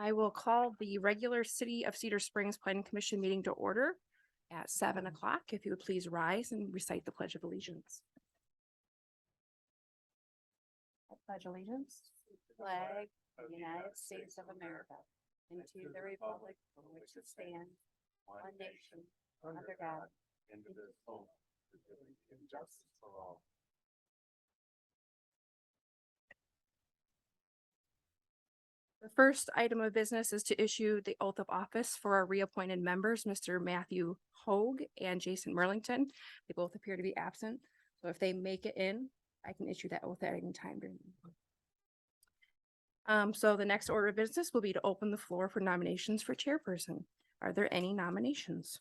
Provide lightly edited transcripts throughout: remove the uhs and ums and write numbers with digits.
I will call the regular City of Cedar Springs Planning Commission meeting to order at 7 o'clock. If you would please rise and recite the Pledge of Allegiance. I pledge allegiance to the flag of the United States of America and to the republic for which it stands, one nation, under God, indivisible, with liberty and justice for all. The first item of business is to issue the oath of office for our reappointed members, Mr. Matthew Hogue and Jason Merlington. They both appear to be absent, so if they make it in, I can issue that oath at any time during the meeting. So the next order of business will be to open the floor for nominations for chairperson. Are there any nominations?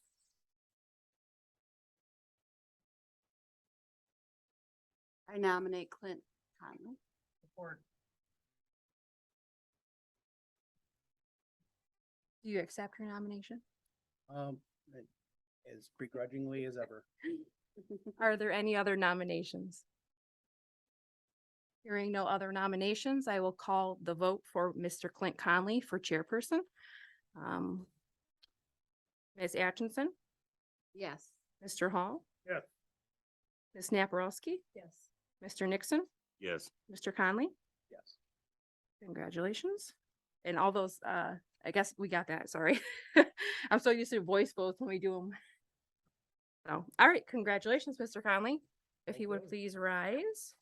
I nominate Clint Conley. Support. Do you accept your nomination? As begrudgingly as ever. Are there any other nominations? Hearing no other nominations, I will call the vote for Mr. Clint Conley for chairperson. Ms. Atkinson, Yes. Mr. Hall, Yes. Ms. Naparowski, Yes. Mr. Nixon, Yes. Mr. Conley. Yes. Congratulations. And all those, I guess we got that, sorry. I'm so used to voice votes when we do them. So, all right, congratulations, Mr. Conley. If Thank you would you. please rise.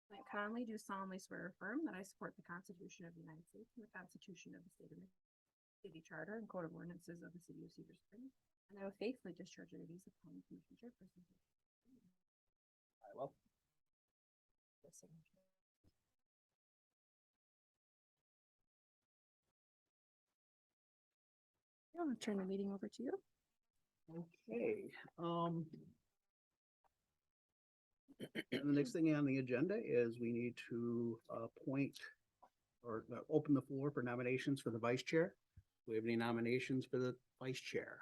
Clint Conley, do solemnly swear or affirm that I support the Constitution of the United States and the Constitution of the State of Michigan, City Charter and Code of Ordinances of the City of Cedar Springs, and I will faithfully discharge the duties of Planning Commission Chairperson. I will. The signature. I'll turn the meeting over to you. Okay, the next thing on the agenda is we need to appoint or open the floor for nominations for the vice chair. Do we have any nominations for the vice chair?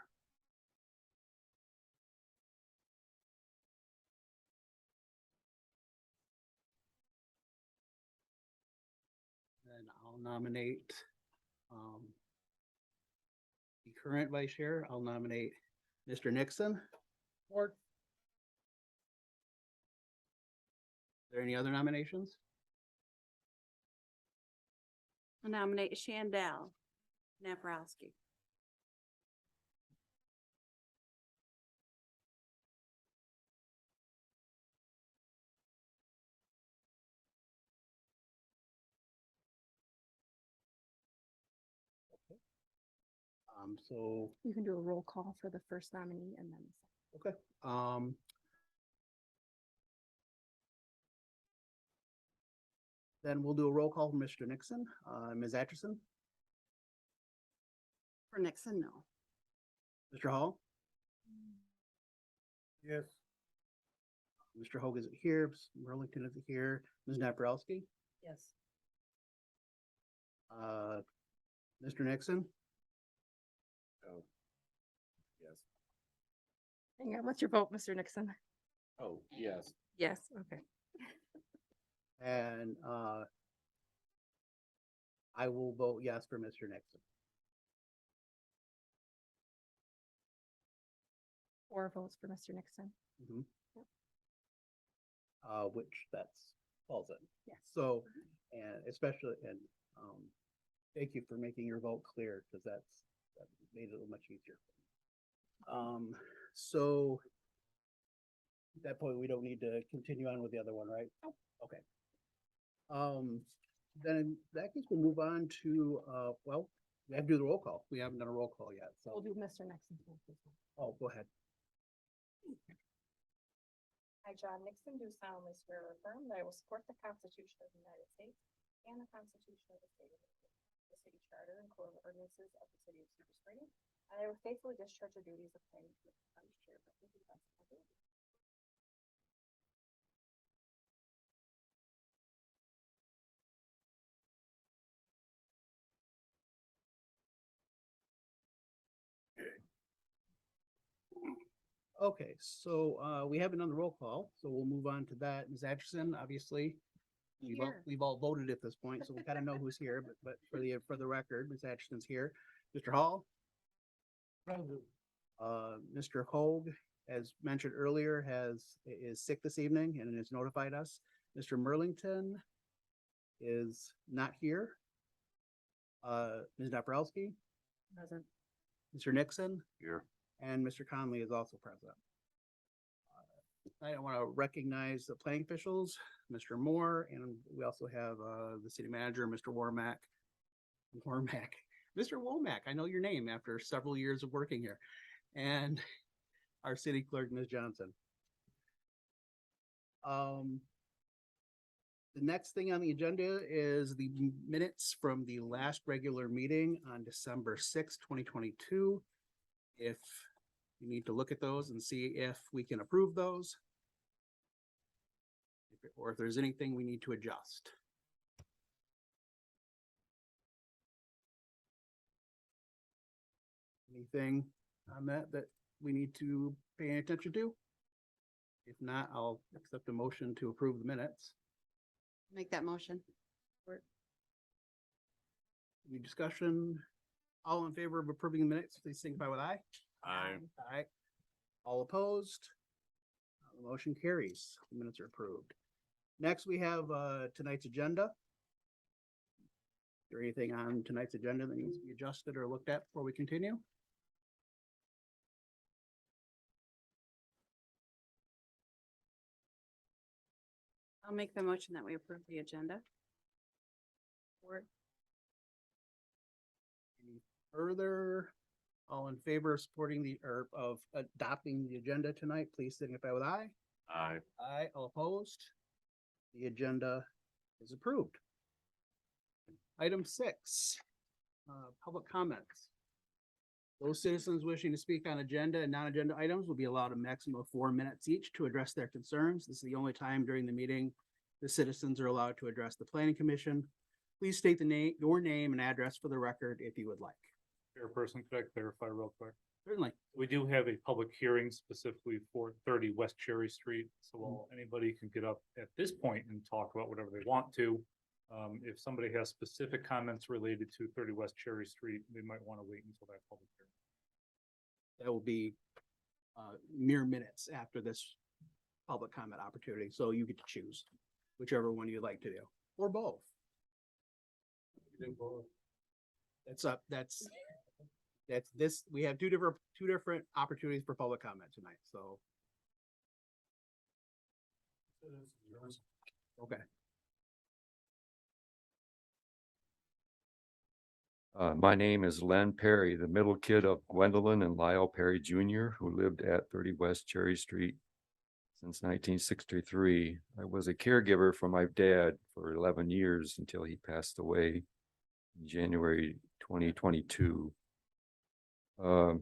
Then I'll nominate the current vice chair. I'll nominate Mr. Nixon. Or are there any other nominations? I nominate Shandell Naparowski. So, You can do a roll call for the first nominee and then. okay, then we'll do a roll call for Mr. Nixon. Ms. Atchison, For Nixon, no. Mr. Hall, Yes. Mr. Hogue isn't here, Ms. Merlington isn't here, Ms. Naprowski, Yes. Mr. Nixon, Oh. Yes. Hang on, what's your vote, Mr. Nixon? Oh, yes. Yes, okay. and I will vote yes for Mr. Nixon. 4 votes for Mr. Nixon. Mhm. Yep. Which that's falls in. Yes. So, and especially, and, thank you for making your vote clear, because that made it a little much easier. So at that point, we don't need to continue on with the other one, right? Nope. Okay. Then in that case, we'll move on to, well, we have to do the roll call. We haven't done a roll call yet, We'll so, do Mr. Nixon's vote this one. oh, go ahead. I, John Nixon, do solemnly swear or affirm that I will support the Constitution of the United States and the Constitution of the State of Michigan, the City Charter and Code of Ordinances of the City of Cedar Springs, and I will faithfully discharge the duties of Planning Commission Vice Chair. To the best of my ability. Okay, so we haven't done the roll call, so we'll move on to that. Ms. Atchison, obviously, Here. we've all voted at this point, so we kind of know who's here, but for the record, Ms. Atchison's here. Mr. Hall? Mr. Hoag, as mentioned earlier, is sick this evening and has notified us. Mr. Merlington is not here. Ms. Naprowski, Present. Mr. Nixon, Here. and Mr. Conley is also present. I want to recognize the planning officials, Mr. Moore, and we also have the city manager, Mr. Mr. Womack, I know your name after several years of working here, and our city clerk, Ms. Johnson. The next thing on the agenda is the minutes from the last regular meeting on December sixth, 2022. If you need to look at those and see if we can approve those, or if there's anything we need to adjust. Anything on that we need to pay attention to? If not, I'll accept a motion to approve the minutes. Make that motion. Any discussion? All in favor of approving the minutes, please signify with aye. Aye. Aye. All opposed? The motion carries. The minutes are approved. Next, we have tonight's agenda. Is there anything on tonight's agenda that needs to be adjusted or looked at before we continue? I'll make the motion that we approve the agenda. Any further? All in favor of supporting or of adopting the agenda tonight, please signify with aye. Aye. Aye, all opposed? The agenda is approved. Item 6, public comments. Those citizens wishing to speak on agenda and non-agenda items will be allowed a maximum of 4 minutes each to address their concerns. This is the only time during the meeting the citizens are allowed to address the planning commission. Please state your name and address for the record if you would like. Chairperson, could I clarify real quick? Certainly. We do have a public hearing specifically for 30 West Cherry Street. So while anybody can get up at this point and talk about whatever they want to, if somebody has specific comments related to 30 West Cherry Street, they might want to wait until that public hearing. That will be mere minutes after this public comment opportunity. So you get to choose whichever one you'd like to do, or both. That's this, we have two different opportunities for public comment tonight, so. Okay. My name is Len Perry, the middle kid of Gwendolyn and Lyle Perry Jr., who lived at 30 West Cherry Street since 1963. I was a caregiver for my dad for 11 years until he passed away in January 2022. I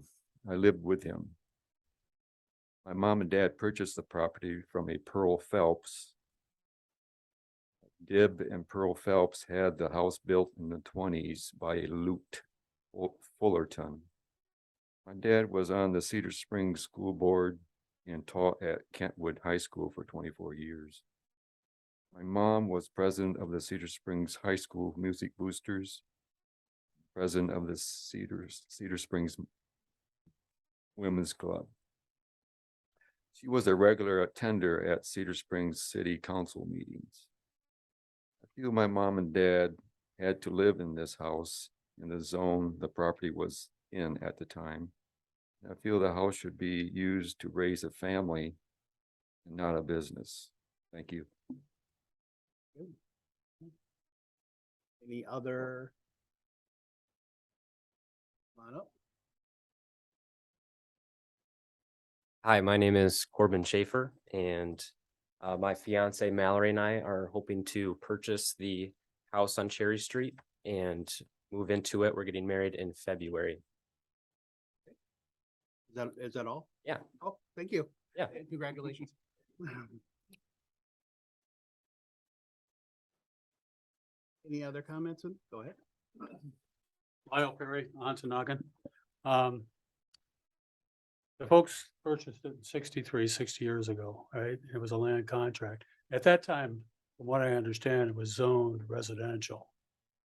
lived with him. My mom and dad purchased the property from a Pearl Phelps. Dib and Pearl Phelps had the house built in the 1920s by a Lute Fullerton. My dad was on the Cedar Springs School Board and taught at Kentwood High School for 24 years. My mom was president of the Cedar Springs High School Music Boosters, president of the Cedar Springs Women's Club. She was a regular attender at Cedar Springs City Council meetings. I feel my mom and dad had to live in this house in the zone the property was in at the time. I feel the house should be used to raise a family and not a business. Thank you. Any other? Come on up. Hi, my name is Corbin Schaefer, and my fiance Mallory and I are hoping to purchase the house on Cherry Street and move into it. We're getting married in February. Is that all? Yeah. Oh, thank you. Yeah. And congratulations. Any other comments? Go ahead. Lyle Perry, Ontonagon. The folks purchased it in 60 years ago, right? It was a land contract. At that time, from what I understand, it was zoned residential.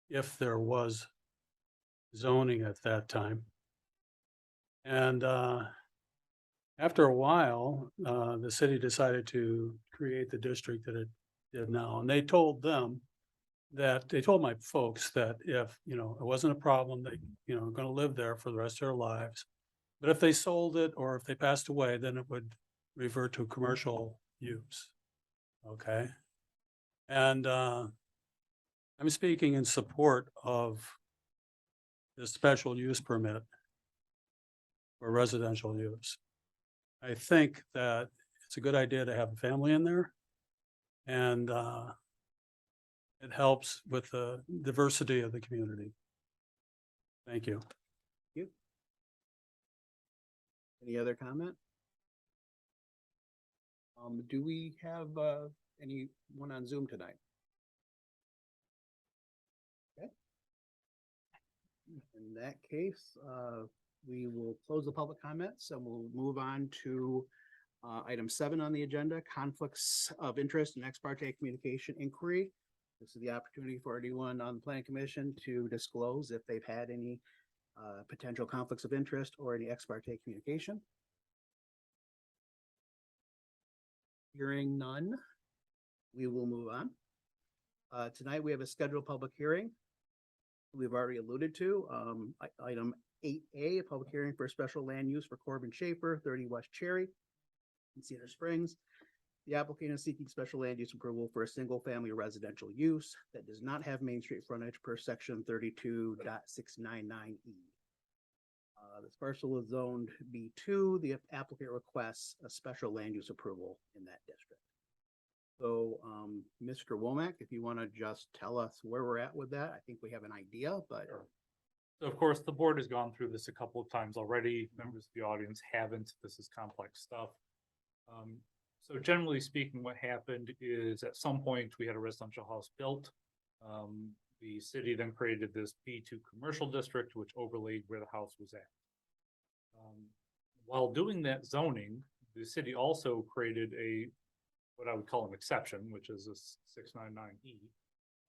If there was zoning at that time. And after a while, the city decided to create the district that it did now. And they told them that, they told my folks that if, you know, it wasn't a problem, they, you know, gonna live there for the rest of their lives. But if they sold it or if they passed away, then it would revert to commercial use. Okay? And I'm speaking in support of the special use permit for residential use. I think that it's a good idea to have a family in there. And it helps with the diversity of the community. Thank you. Any other comment? Do we have anyone on Zoom tonight? Okay. In that case, we will close the public comments and we'll move on to item 7 on the agenda, conflicts of interest and ex parte communication inquiry. This is the opportunity for anyone on the planning commission to disclose if they've had any potential conflicts of interest or any ex parte communication. Hearing none, we will move on. Tonight we have a scheduled public hearing. We've already alluded to item 8A, a public hearing for a special land use for Corbin Schaefer, 30 West Cherry in Cedar Springs. The applicant is seeking special land use approval for a single family residential use that does not have Main Street frontage per section 32.699E. This parcel is zoned B2. The applicant requests a special land use approval in that district. So, Mr. Womack, if you want to just tell us where we're at with that, I think we have an idea, but. So of course, the board has gone through this a couple of times already. Members of the audience haven't. This is complex stuff. So generally speaking, what happened is at some point we had a residential house built. The city then created this B2 commercial district, which overlaid where the house was at. While doing that zoning, the city also created what I would call an exception, which is a 699E.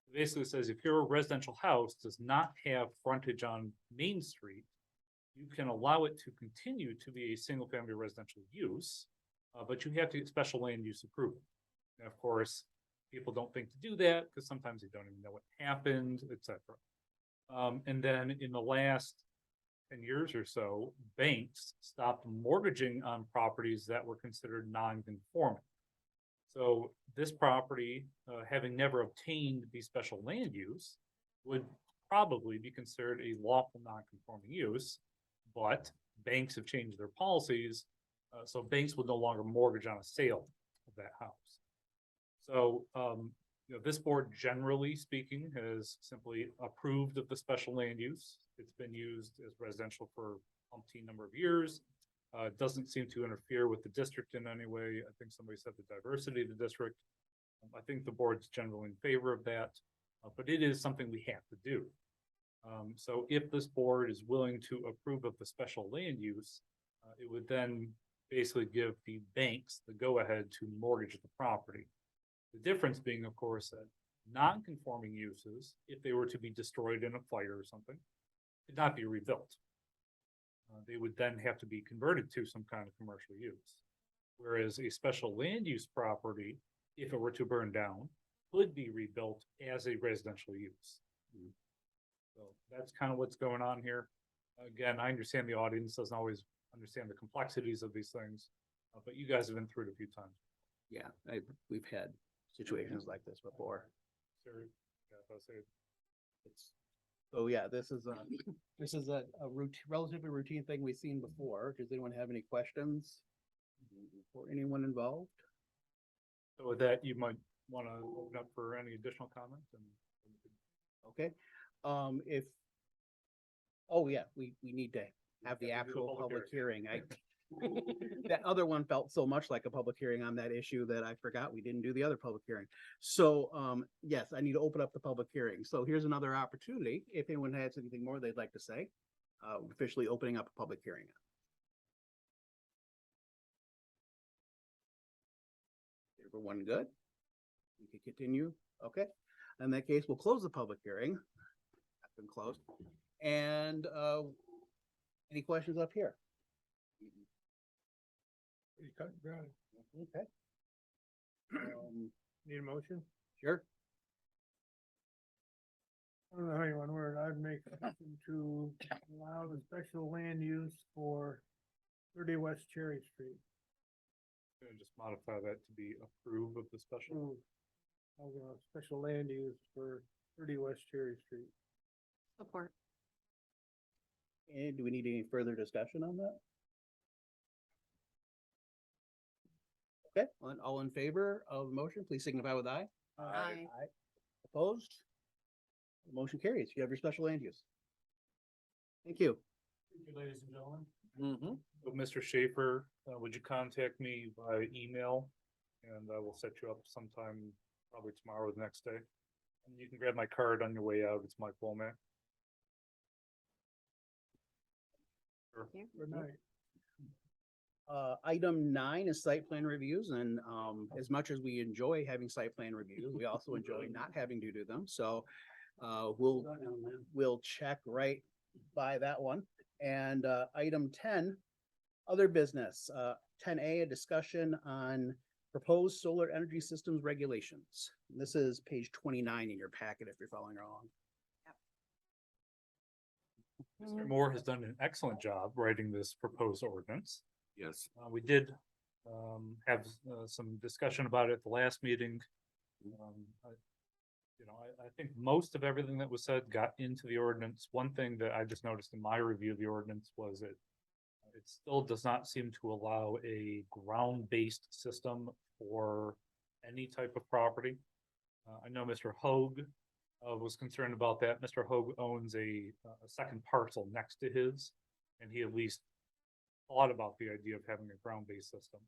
It basically says if your residential house does not have frontage on Main Street, you can allow it to continue to be a single family residential use, but you have to get special land use approval. And of course, people don't think to do that because sometimes they don't even know what happened, etc. And then in the last 10 years or so, banks stopped mortgaging on properties that were considered non-conforming. So this property, having never obtained the special land use, would probably be considered a lawful non-conforming use, but banks have changed their policies, so banks will no longer mortgage on a sale of that house. So, this board, generally speaking, has simply approved of the special land use. It's been used as residential for umpteen number of years. It doesn't seem to interfere with the district in any way. I think somebody said the diversity of the district. I think the board's generally in favor of that, but it is something we have to do. So if this board is willing to approve of the special land use, it would then basically give the banks the go-ahead to mortgage the property. The difference being, of course, that non-conforming uses, if they were to be destroyed in a fire or something, could not be rebuilt. They would then have to be converted to some kind of commercial use. Whereas a special land use property, if it were to burn down, could be rebuilt as a residential use. So that's kind of what's going on here. Again, I understand the audience doesn't always understand the complexities of these things, but you guys have been through it a few times. Yeah, we've had situations like this before. Sure. Yeah, if I say So yeah, this is a relatively routine thing we've seen before. Does anyone have any questions for anyone involved? So with that, you might want to open up for any additional comments and. Okay, we need to have the have to do the actual public public hearing. That other one felt so much like a public hearing on that issue that I forgot we didn't do the other public hearing. So, yes, I need to open up the public hearing. So here's another opportunity. If anyone has anything more they'd like to say, officially opening up a public hearing. Everyone good? We could continue, okay? In that case, we'll close the public hearing. That's been closed. And, any questions up here? Okay. Need a motion? Sure. I don't know how you want to word it. I'd make a motion to allow the special land use for 30 West Cherry Street. Gonna just modify that to be approve of the special. Special land use for 30 West Cherry Street. Support. And do we need any further discussion on that? Okay, all in favor of the motion, please signify with aye. Aye. Opposed? The motion carries. You have your special land use. Thank you. Thank you, ladies and gentlemen. Mm-hmm. So Mr. Schaefer, would you contact me by email? And I will set you up sometime, probably tomorrow or the next day. And you can grab my card on your way out. It's Mike Womack. Sure. Good night. Item 9 is site plan reviews, and as much as we enjoy having site plan reviews, we also enjoy not having to do them. So we'll check right by that one. And item 10, other business. 10A, a discussion on proposed solar energy systems regulations. This is page 29 in your packet if you're following along. Mr. Moore has done an excellent job writing this proposed ordinance. Yes. We did have some discussion about it at the last meeting. I think most of everything that was said got into the ordinance. One thing that I just noticed in my review of the ordinance was it still does not seem to allow a ground-based system for any type of property. I know Mr. Hoag was concerned about that. Mr. Hoag owns a second parcel next to his, and he at least thought about the idea of having a ground-based system.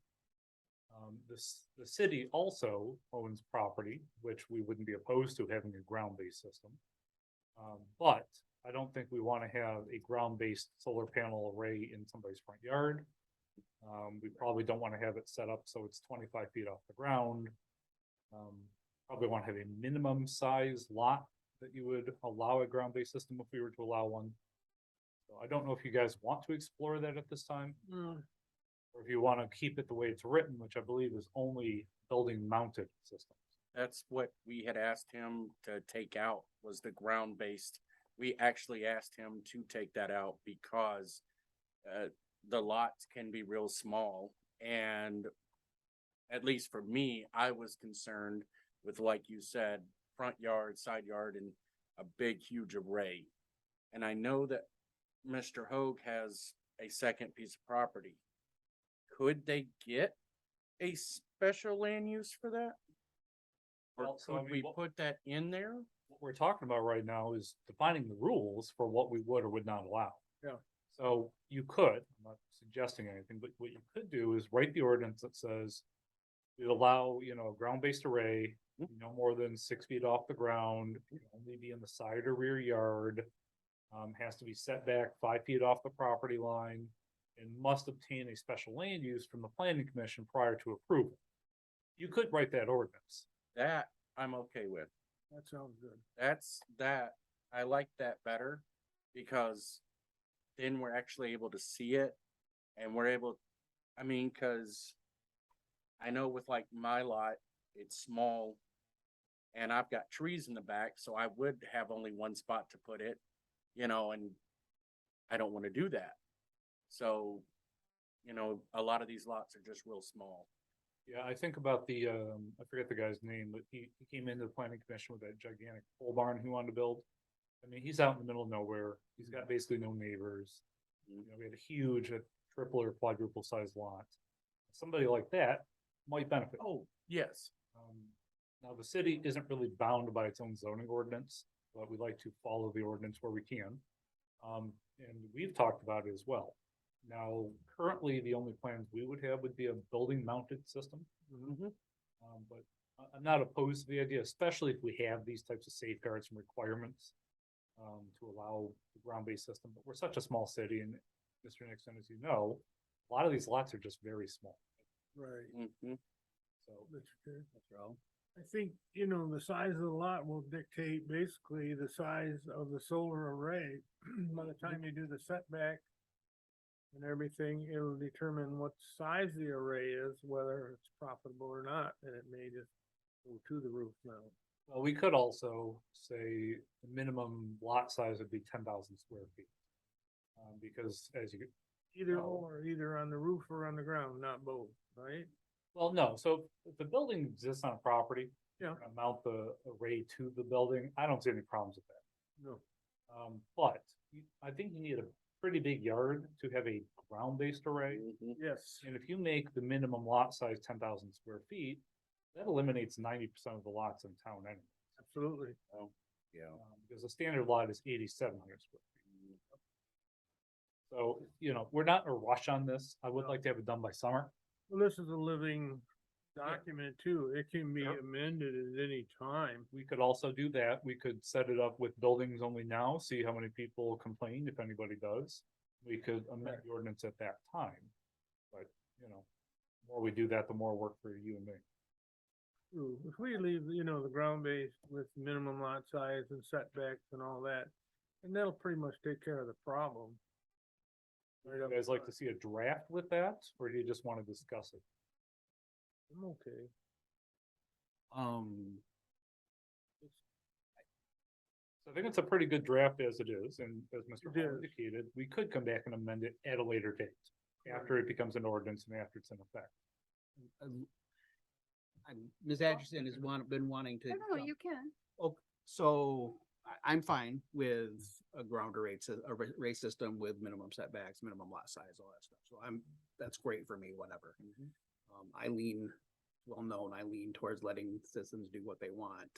The city also owns property, which we wouldn't be opposed to having a ground-based system. But I don't think we want to have a ground-based solar panel array in somebody's front yard. We probably don't want to have it set up so it's 25 feet off the ground. Probably want to have a minimum size lot that you would allow a ground-based system if we were to allow one. So I don't know if you guys want to explore that at this time. Or if you want to keep it the way it's written, which I believe is only building mounted systems. That's what we had asked him to take out, was the ground-based. We actually asked him to take that out because the lots can be real small. And at least for me, I was concerned with, like you said, front yard, side yard, and a big, huge array. And I know that Mr. Hoag has a second piece of property. Could they get a special land use for that? Or Well, so I could mean, we what- put that in there? What we're talking about right now is defining the rules for what we would or would not allow. Yeah. So you could, I'm not suggesting anything, but what you could do is write the ordinance that says we allow, a ground-based array, no more than 6 feet off the ground, can only be in the side or rear yard, has to be set back 5 feet off the property line, and must obtain a special land use from the planning commission prior to approval. You could write that ordinance. That I'm okay with. That sounds good. I like that better because then we're actually able to see it and cause I know with like my lot, it's small and I've got trees in the back, so I would have only one spot to put it, and I don't want to do that. So, a lot of these lots are just real small. Yeah, I think about I forget the guy's name, but he came into the planning commission with that gigantic pole barn he wanted to build. I mean, he's out in the middle of nowhere. He's got basically no neighbors. We had a huge, triple or quadruple sized lot. Somebody like that might benefit. Oh, yes. Now, the city isn't really bound by its own zoning ordinance, but we like to follow the ordinance where we can. And we've talked about it as well. Now, currently, the only plans we would have would be a building mounted system. But I'm not opposed to the idea, especially if we have these types of safeguards and requirements to allow the ground-based system. But we're such a small city, and Mr. Nixon, as you know, a lot of these lots are just very small. Right. Mhm. So That's good. That's wrong. I think, you know, the size of the lot will dictate basically the size of the solar array. By the time you do the setback and everything, it'll determine what size the array is, whether it's profitable or not, and it may just go to the roof now. Well, we could also say the minimum lot size would be 10,000 square feet. Because as you, Either No. or, either on the roof or on the ground, not both, right? well, no, so if the building exists on a property. Yeah. Mount the array to the building, I don't see any problems with that. No. But I think you need a pretty big yard to have a ground-based array. Mhm. Yes. And if you make the minimum lot size 10,000 square feet, that eliminates 90% of the lots in town anyway. Absolutely. Yeah. Because the standard lot is 8,700 square feet. So, you know, we're not in a rush on this. I would like to have it done by summer. Well, this is a living document too. It can be Sure. amended at any time. We could also do that. We could set it up with buildings only now, see how many people complain, if anybody does. We could amend the ordinance at that time. But, you know, the more we do that, the more work for you and me. True. If we leave, you know, the ground base with minimum lot size and setbacks and all that, and that'll pretty much take care of the problem. Would you guys like to see a draft with that, or do you just want to discuss it? I'm okay. So I think it's a pretty good draft as it is, and as Mr. It Hall is. indicated, we could come back and amend it at a later date. After it becomes an ordinance and after it's in effect. Ms. Atchison has been wanting to. No, you can. Oh, so I'm fine with a ground array, array system with minimum setbacks, minimum lot size, all that stuff. So that's great for me, whatever. I lean, well known, I lean towards letting citizens do what they want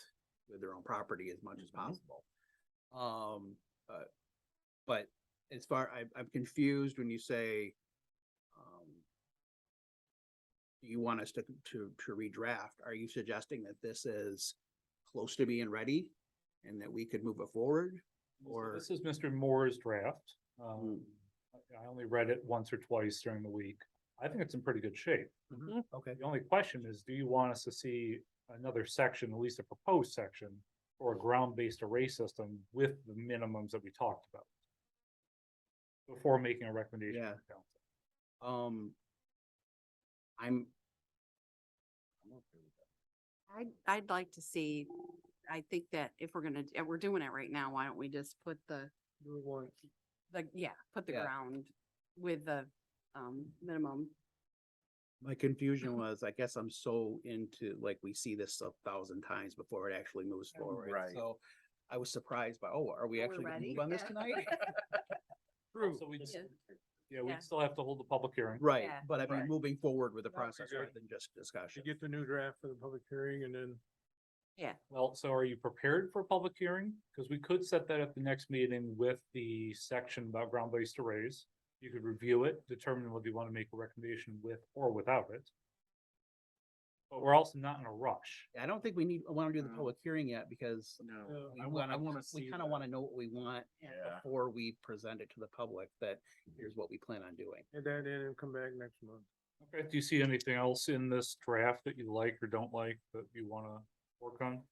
with their own property as much as possible. But as far, I'm confused when you say, you want us to redraft. Are you suggesting that this is close to being ready and that we could move it forward? Or, This is Mr. Moore's draft. I only read it once or twice during the week. I think it's in pretty good shape. okay, The only question is, do you want us to see another section, at least a proposed section, or a ground-based array system with the minimums that we talked about? Before making a recommendation. Yeah. to council? I'd like to see, I think that if we're doing it right now, why don't we just put the Yeah. ground with the, minimum. my confusion was, I guess I'm so into, like, we see this 1,000 times before it actually moves forward. Right. So I was surprised by, are we Are we actually gonna ready? move on this Yeah. tonight? True. So Yeah. we'd still have to hold the public hearing. Right, Yeah. but I mean, Right. moving forward with the No, process you're rather than just To discussion. get the new draft for the public hearing and then Well, so are you prepared for a public hearing? Because we could set that at the next meeting with the section about ground-based arrays. You could review it, determine whether you want to make a recommendation with or without it. But we're also not in a rush. I don't think I wanna do the No. public hearing yet because No, we I wanna we see kinda that. wanna know what we want Yeah. before we present it to the public, that here's what we plan on doing. add that in and come back next month. Okay, do you see anything else in this draft that you like or don't like that you want to work on?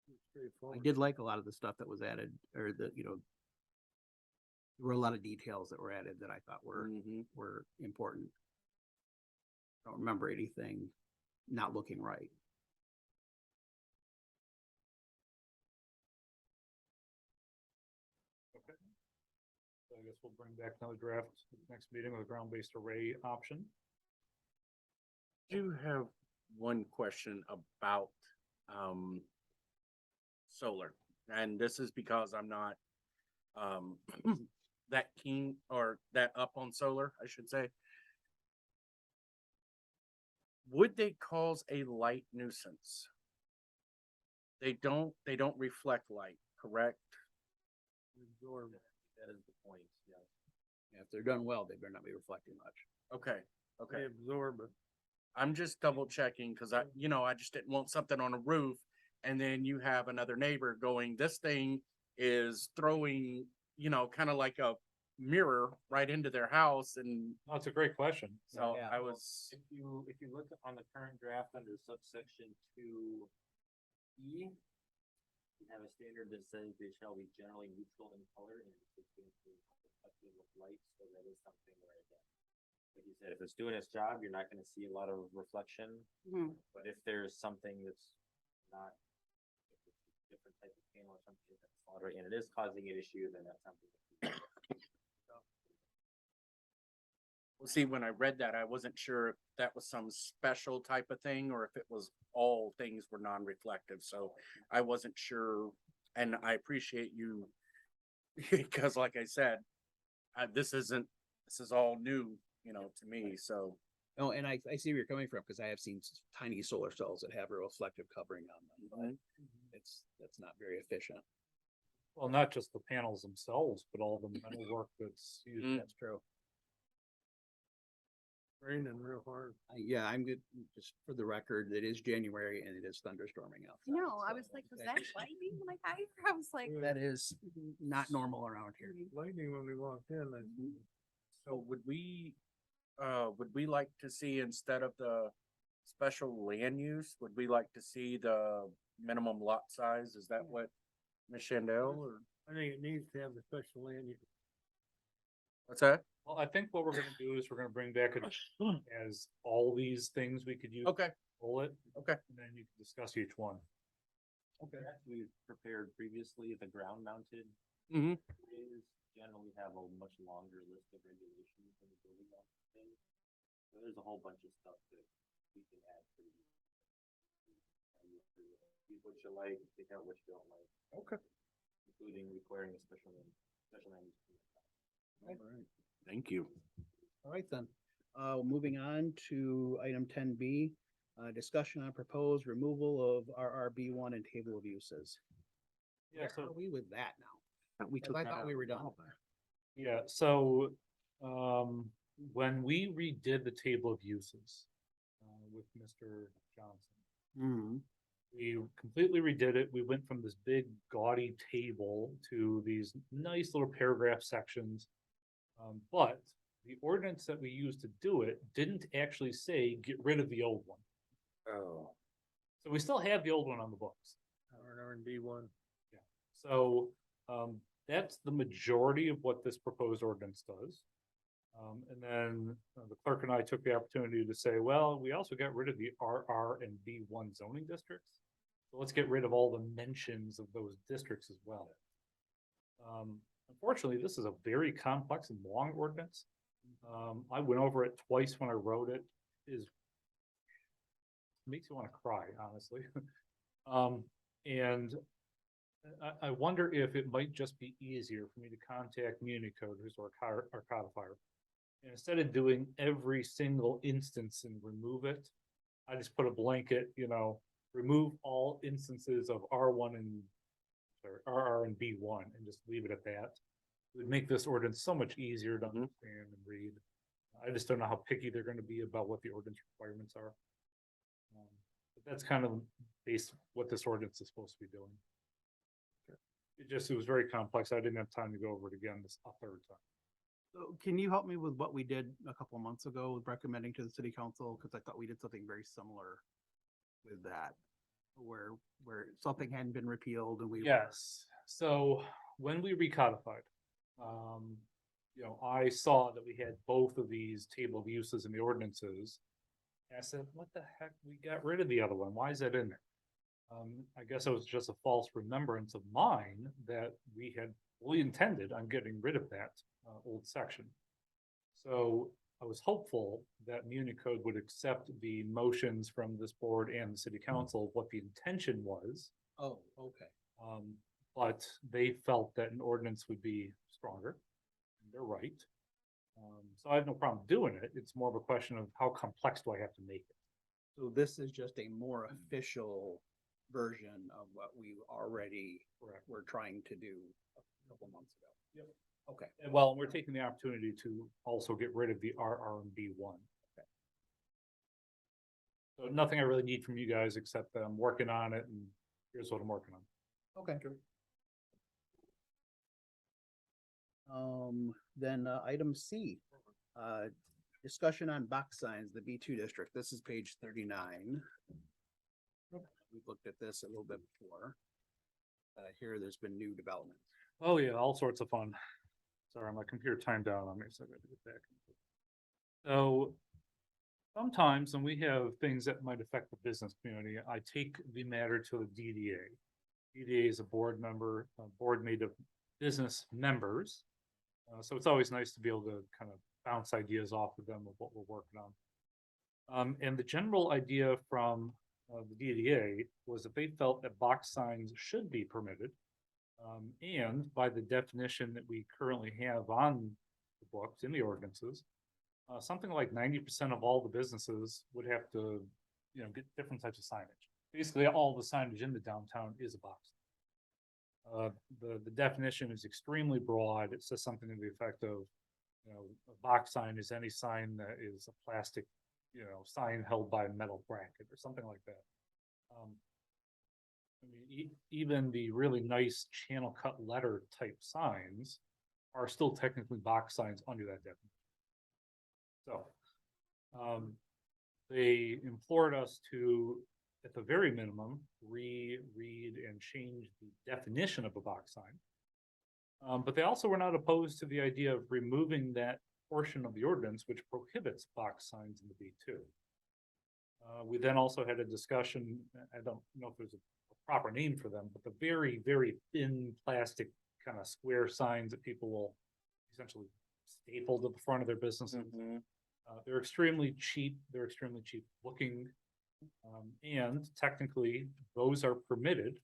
I Straightforward. did like a lot of the stuff that was added, or there were a lot of details that were added that I thought were important. I don't remember anything not looking right. Okay. So I guess we'll bring back another draft next meeting with a ground-based array option. Do have one question about, solar, and this is because I'm not, that keen or that up on solar, I should say. Would they cause a light nuisance? They don't reflect light, correct? Absorb. That is the point, yeah. Yeah, if they're done well, they better not be reflecting much. Okay, They okay. absorb it. I'm just double checking because I just didn't want something on a roof and then you have another neighbor going, this thing is throwing, kind of like mirror right into their house and That's a great question. so Yeah. I was, If you look on the current draft under subsection 2E, you have a standard that says they shall be generally neutral in color and substantially reflective of light, so that is something where again, like you said, if it's doing its job, you're not gonna see a lot of reflection, Mhm. but if there's something that's not, if it's a different type of panel or something that's slaughter, and it is causing an issue, then that's something. well, see, when I read that, I wasn't sure if that was some special type of thing or if it was all things were non-reflective, so I wasn't sure. And I appreciate you because like I said, this is all new, to me, so. Oh, and I see where you're coming from, because I have seen tiny solar cells that have a reflective covering on them, but that's not very efficient. Well, not just the panels themselves, but all the metal work that's used. Mm. That's true. Raining real hard. Yeah, I'm good, just for the record, it is January and it is thunderstorming outside. No, I so was like, was that lightning when I got here? I was like. That is not normal around here. Lightning when we walked in, So would we like to see, instead of the special land use, would we like to see the minimum lot size? Is that what, Ms. Shandell, or I think it needs to have the special land use. what's that? Well, I think what we're gonna do is we're gonna bring back as all these things we could use. Okay, Bullet. Okay. And then you can discuss each one. Okay. We've prepared previously, the ground mounted Mhm. is generally have a much longer list of regulations than the building mounted thing. So there's a whole bunch of stuff that we can add to the. Use what you like, take out what you don't like. Okay. Including requiring a special land use permit. All right. Thank you. All right, then. Moving on to item 10B, discussion on proposed removal of RRB1 and table of uses. Yeah, Where so are we with that now? We 'Cause I thought we were done. Yeah, so, when we redid the table of uses, with Mr. Johnson, Hmm. we completely redid it. We went from this big gaudy table to these nice little paragraph sections. But the ordinance that we used to do it didn't actually say get rid of the old one. Oh. So we still have the old one on the books. R and B one. So, that's the majority of what this proposed ordinance does. And then the clerk and I took the opportunity to say, well, we also got rid of the RR and B1 zoning districts. So let's get rid of all the mentions of those districts as well. Unfortunately, this is a very complex and long ordinance. I went over it twice when I wrote it. Makes you want to cry, honestly. And I wonder if it might just be easier for me to contact Municode, who's our codifier. And instead of doing every single instance and remove it, I just put a blanket, remove all instances of RR and B1 and just leave it at that. It would make this ordinance so much easier to understand and read. I just don't know how picky they're gonna be about what the ordinance requirements are. But that's kind of what this ordinance is supposed to be doing. It was very complex. I didn't have time to go over it again a third time. So can you help me with what we did a couple of months ago with recommending to the city council? Because I thought we did something very similar with that, where something hadn't been repealed and we. Yes, so when we recodified, I saw that we had both of these table of uses in the ordinances. And I said, what the heck, we got rid of the other one, why is that in there? I guess it was just a false remembrance of mine that we had fully intended on getting rid of that old section. So I was hopeful that Municode would accept the motions from this board and the city council of what the intention was. Oh, okay. But they felt that an ordinance would be stronger. And they're right. So I have no problem doing it. It's more of a question of how complex do I have to make it? So this is just a more official version of what we already were trying to do a couple months ago. Yep. Okay. And well, we're taking the opportunity to also get rid of the RR and B1. Okay. So nothing I really need from you guys except that I'm working on it and here's what I'm working on. Okay. Then item C, discussion on box signs, the B2 district. This is page 39. We've looked at this a little bit before. Here, there's been new development. Oh, yeah, all sorts of fun. Sorry, my computer timed down on me, so I gotta get back. So sometimes when we have things that might affect the business community, I take the matter to the DDA. DDA is a board member, a board made of business members. So it's always nice to be able to kind of bounce ideas off of them of what we're working on. And the general idea from the DDA was that they felt that box signs should be permitted. And by the definition that we currently have on the books, in the ordinances, something like 90% of all the businesses would have to, get different types of signage. Basically, all the signage in the downtown is a box. The definition is extremely broad. It says something to the effect of, a box sign is any sign that is a plastic, sign held by a metal bracket or something like that. I mean, even the really nice channel cut letter type signs are still technically box signs under that definition. So, they implored us to, at the very minimum, read and change the definition of a box sign. But they also were not opposed to the idea of removing that portion of the ordinance which prohibits box signs in the B2. We then also had a discussion, I don't know if there's a proper name for them, but the very, very thin plastic kind of square signs that people will essentially staple to the front of their businesses. They're extremely cheap. They're extremely cheap looking. And technically those are permitted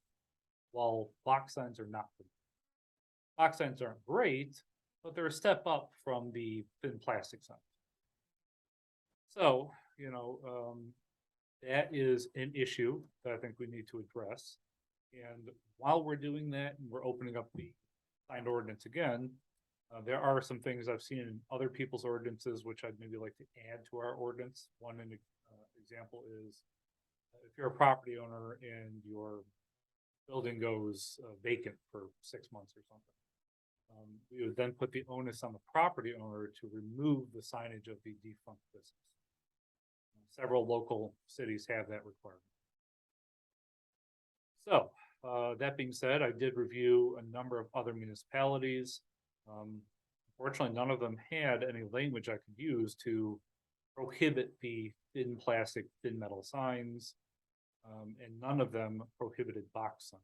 while box signs are not permitted. Box signs aren't great, but they're a step up from the thin plastic signs. So, that is an issue that I think we need to address. And while we're doing that, and we're opening up the signed ordinance again, there are some things I've seen in other people's ordinances, which I'd maybe like to add to our ordinance. One example is if you're a property owner and your building goes vacant for 6 months or something, we would then put the onus on the property owner to remove the signage of the defunct business. Several local cities have that requirement. So, that being said, I did review a number of other municipalities. Unfortunately, none of them had any language I could use to prohibit the thin plastic, thin metal signs, and none of them prohibited box signs.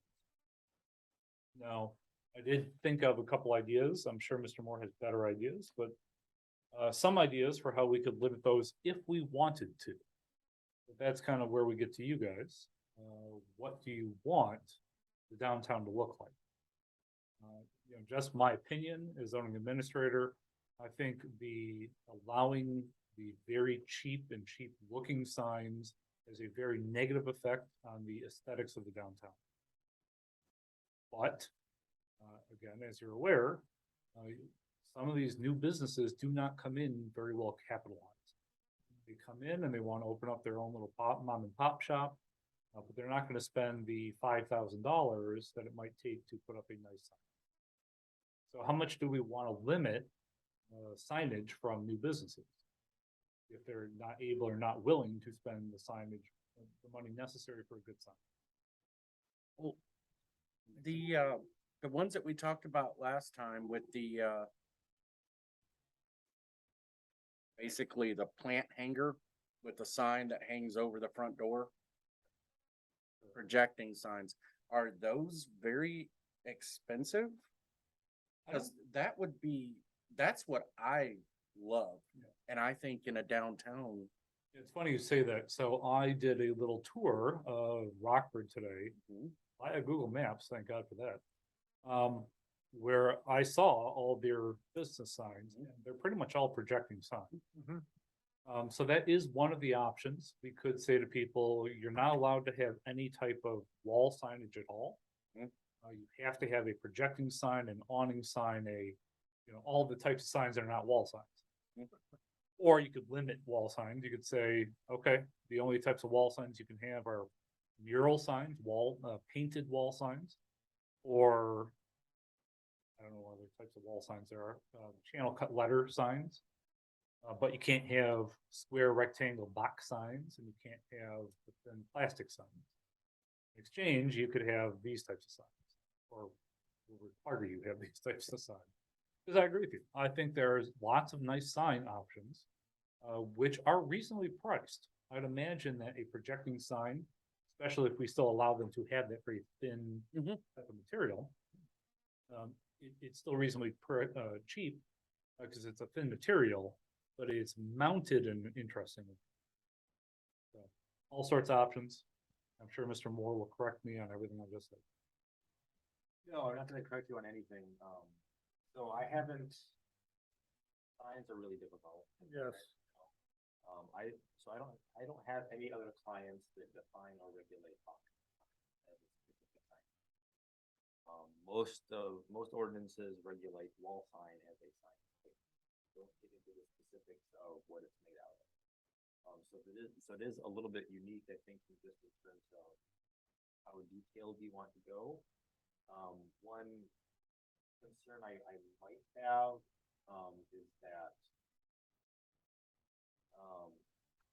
Now, I did think of a couple ideas. I'm sure Mr. Moore has better ideas, but some ideas for how we could limit those if we wanted to. But that's kind of where we get to you guys. What do you want the downtown to look like? Just my opinion as zoning administrator, I think allowing the very cheap and cheap looking signs has a very negative effect on the aesthetics of the downtown. But again, as you're aware, some of these new businesses do not come in very well capitalized. They come in and they want to open up their own little mom and pop shop, but they're not going to spend the $5,000 that it might take to put up a nice sign. So how much do we want to limit signage from new businesses if they're not able or not willing to spend the signage, the money necessary for a good sign? Well, the ones that we talked about last time with the basically the plant hanger with the sign that hangs over the front door, projecting signs, are those very expensive? Because that's what I love. And I think in a downtown. It's funny you say that. So I did a little tour of Rockford today via Google Maps, thank God for that. Where I saw all their business signs, and they're pretty much all projecting signs. So that is one of the options. We could say to people, you're not allowed to have any type of wall signage at all. You have to have a projecting sign, an awning sign, all the types of signs that are not wall signs. Or you could limit wall signs. You could say, okay, the only types of wall signs you can have are mural signs, painted wall signs, or I don't know what other types of wall signs there are, channel cut letter signs. But you can't have square rectangle box signs and you can't have the thin plastic signs. In exchange, you could have these types of signs, or we'll require you have these types of signs. Because I agree with you. I think there's lots of nice sign options, which are reasonably priced. I'd imagine that a projecting sign, especially if we still allow them to have that very thin type of material, it's still reasonably cheap because it's a thin material, but it's mounted in an interesting way. So, all sorts of options. I'm sure Mr. Moore will correct me on everything I just said. No, I'm not gonna correct you on anything. So I haven't, signs are really difficult. Yes. I don't have any other clients that define or regulate box as a specific sign. Most ordinances regulate wall sign as a sign. They don't get into the specifics of what it's made out of. So it is a little bit unique, I think, just in terms of how detailed you want to go. One concern I might have, is that,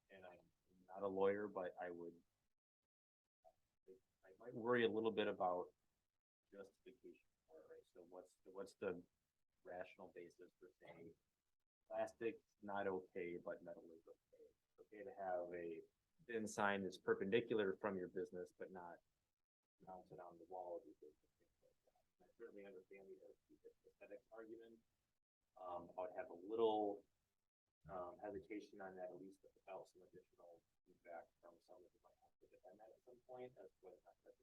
and I'm not a lawyer, but I might worry a little bit about justification for it, right? So what's the rational basis for saying plastic's not okay, but metal is okay? It's okay to have a thin sign that's perpendicular from your business, but not mounted on the wall of your business. I certainly understand the aesthetic argument. I would have a little hesitation on that, at least without some additional feedback from someone who might have to defend that at some point, as to whether or not that's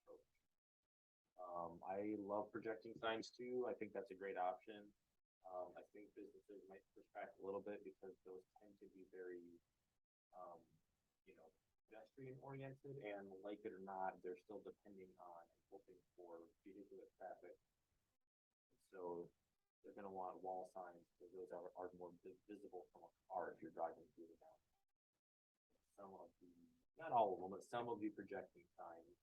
approach. I love projecting signs too. I think that's a great option. I think businesses might push back a little bit because those tend to be very, pedestrian oriented, and like it or not, they're still depending on and hoping for vehicular traffic. So they're going to want wall signs because those are more visible from a car if you're driving through the downtown. Some of the, not all of them, but some of the projecting signs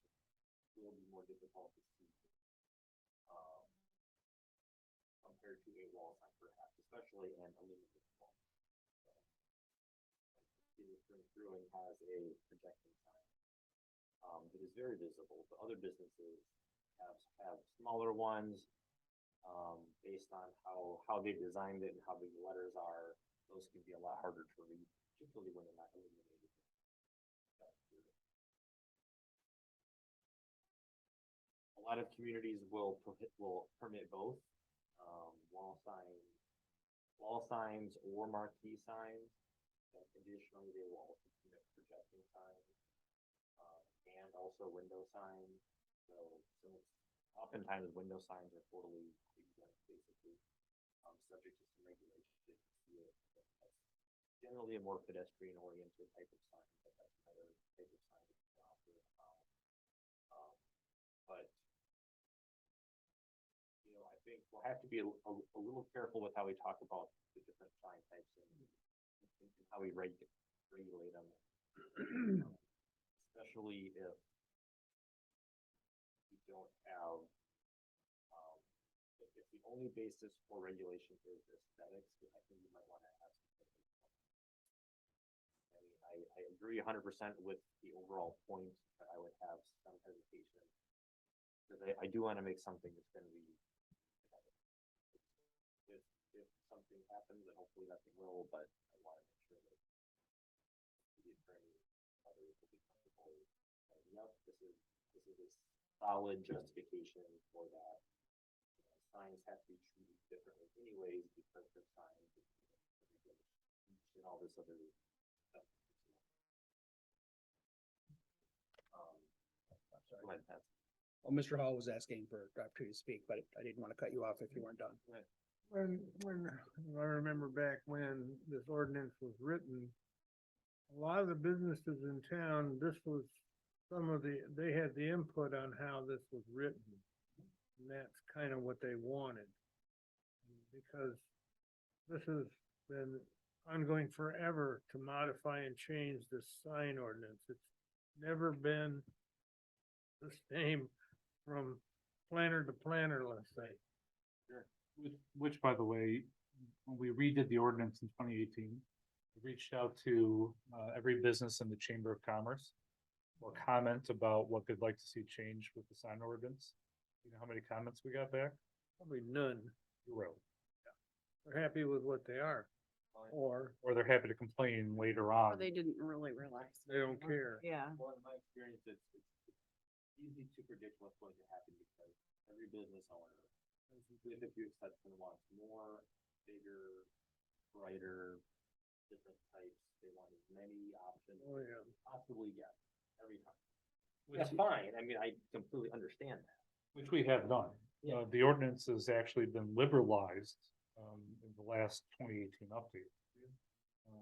will be more difficult to see compared to a wall sign, perhaps, especially an aluminum wall. Brewing has a projecting sign that is very visible, but other businesses have smaller ones. Based on how they designed it and how big the letters are, those can be a lot harder to read, particularly when they're not illuminated. A lot of communities will permit both wall signs or marquee signs. And additionally, they will also permit projecting signs and also window signs. So oftentimes window signs are totally exempt, basically, subject to some regulations. That's generally a more pedestrian oriented type of sign, but that's another type of sign that can offer. But I think we'll have to be a little careful with how we talk about the different sign types and how we regulate them, especially if you don't have, if the only basis for regulation is aesthetics, then I think you might want to have some. I agree 100% with the overall point, but I would have some hesitation because I do want to make something that's going to be. If something happens, and hopefully nothing will, but I want to make sure that the attorney, others will be comfortable saying, yep, this is a solid justification for that. Signs have to be treated differently anyways because they're signs and all this other stuff. Go ahead, Pat. Well, Mr. Hall was asking for an opportunity to speak, but I didn't want to cut you off if you weren't done. When I remember back when this ordinance was written, a lot of the businesses in town, this was they had the input on how this was written. And that's kind of what they wanted. Because this has been ongoing forever to modify and change the sign ordinance. It's never been the same from planner to planner, let's say. Which, by the way, when we redid the ordinance in 2018, we reached out to every business in the Chamber of Commerce for comment about what they'd like to see change with the sign ordinance. You know how many comments we got back? Probably none. Zero. They're happy with what they are, or Or they're happy to complain later on. They didn't really realize. they don't care. Yeah. Well, in my experience, it's easy to predict what's going to happen because every business owner, with a few exceptions, wants more, bigger, brighter, different types. They want as many options Oh, yeah. as they possibly get every time. Which- That's fine. I mean, I completely understand that. Which we have done. Yeah. The ordinance has actually been liberalized in the last 2018 update.